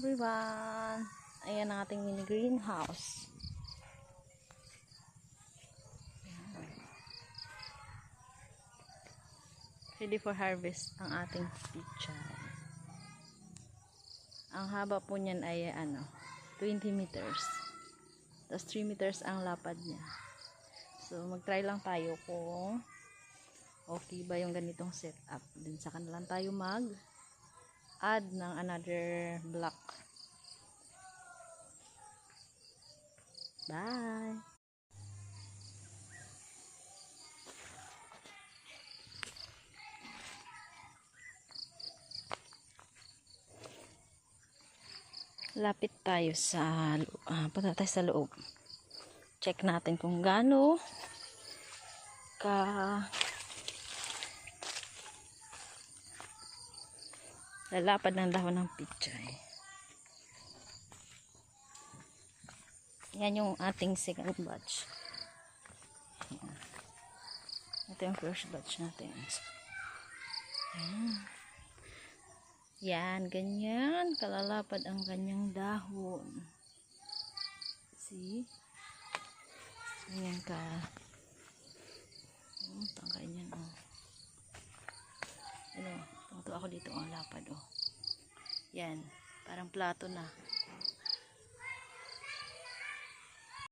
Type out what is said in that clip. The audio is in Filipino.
everyone! Ayan ang ating mini greenhouse. Ready for harvest ang ating pichay. Ang haba po niyan ay 20 meters. Tapos 3 meters ang lapad niya. So mag-try lang tayo kung okay ba yung ganitong setup. Then saka na lang tayo mag-add ng another block. Bye! Lapit tayo sa punta tayo sa loob. Check natin kung gaano lalapad ng dahon ng pichay. Yan yung ating second batch. Ito yung first batch natin. Yan, ganyan kalalapad ang kanyang dahon. See? Ganyan ka. Tangkay niyan, Tungto ako dito ang lapad, Yan, parang plato na.